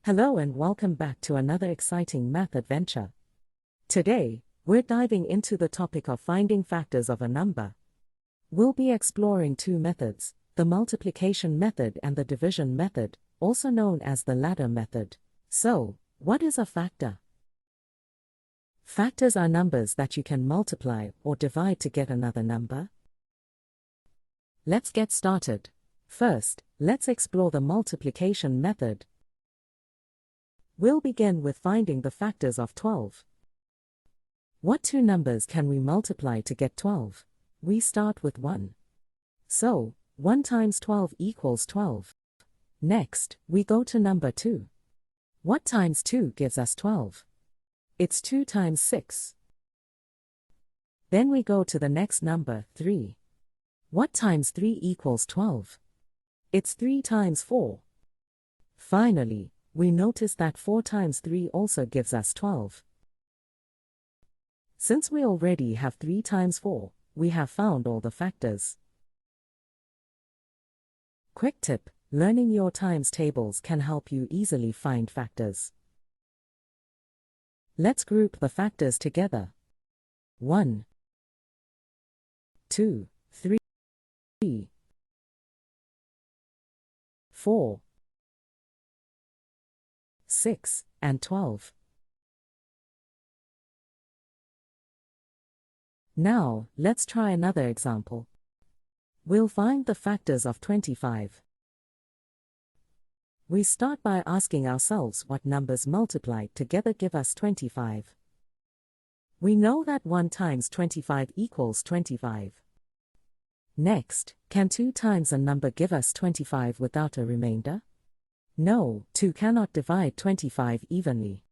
Hello and welcome back to another exciting math adventure. Today, we're diving into the topic of finding factors of a number. We'll be exploring two methods, the multiplication method and the division method, also known as the ladder method. So, what is a factor? Factors are numbers that you can multiply or divide to get another number. Let's get started. First, let's explore the multiplication method. We'll begin with finding the factors of 12. What two numbers can we multiply to get 12? We start with 1. So, 1 times 12 equals 12. Next, we go to number 2. What times 2 gives us 12? It's 2 times 6. Then we go to the next number, 3. What times 3 equals 12? It's 3 times 4. Finally, we notice that 4 times 3 also gives us 12. Since we already have 3 times 4, we have found all the factors. Quick tip: learning your times tables can help you easily find factors. Let's group the factors together. 1, 2, 3, 4, 6, and 12. Now, let's try another example. We'll find the factors of 25. We start by asking ourselves what numbers multiplied together give us 25. We know that 1 times 25 equals 25. Next, can 2 times a number give us 25 without a remainder? No, 2 cannot divide 25 evenly.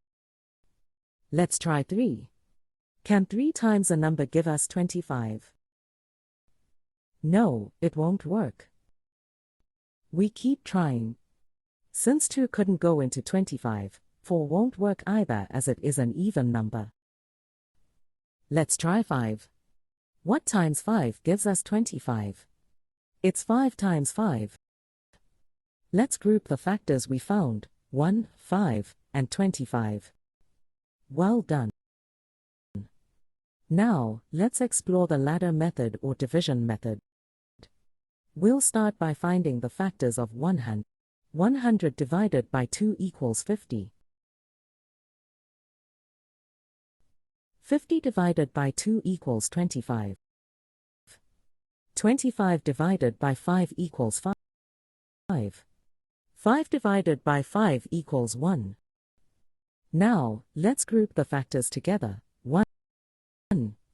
Let's try 3. Can 3 times a number give us 25? No, it won't work. We keep trying. Since 2 couldn't go into 25, 4 won't work either as it is an even number. Let's try 5. What times 5 gives us 25? It's 5 times 5. Let's group the factors we found, 1, 5, and 25. Well done. Now, let's explore the ladder method or division method. We'll start by finding the factors of 100. 100 divided by 2 equals 50. 50 divided by 2 equals 25. 25 divided by 5 equals 5. 5 divided by 5 equals 1. Now, let's group the factors together. 1,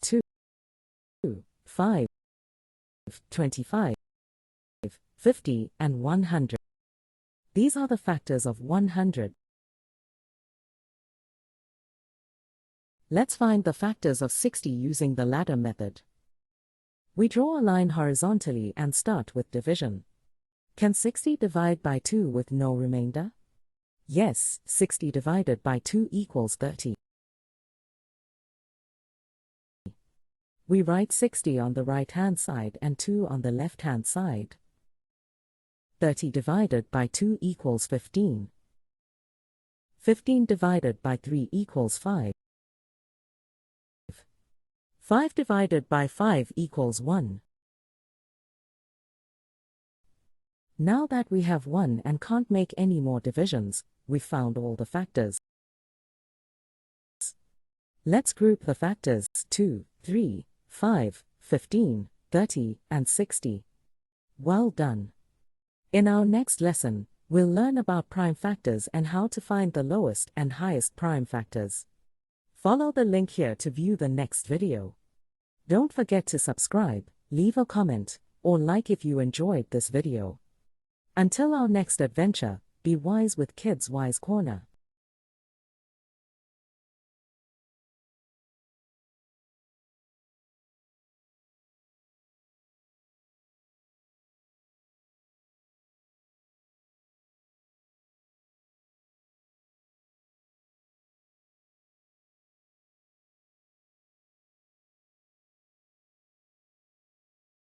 2, 5, 25, 50, and 100. These are the factors of 100. Let's find the factors of 60 using the ladder method. We draw a line horizontally and start with division. Can 60 divide by 2 with no remainder? Yes, 60 divided by 2 equals 30. We write 60 on the right-hand side and 2 on the left-hand side. 30 divided by 2 equals 15. 15 divided by 3 equals 5. 5 divided by 5 equals 1. Now that we have 1 and can't make any more divisions, we've found all the factors. Let's group the factors 2, 3, 5, 15, 30, and 60. Well done. In our next lesson, we'll learn about prime factors and how to find the lowest and highest prime factors. Follow the link here to view the next video. Don't forget to subscribe, leave a comment, or like if you enjoyed this video. Until our next adventure, be wise with Kids Wise Corner.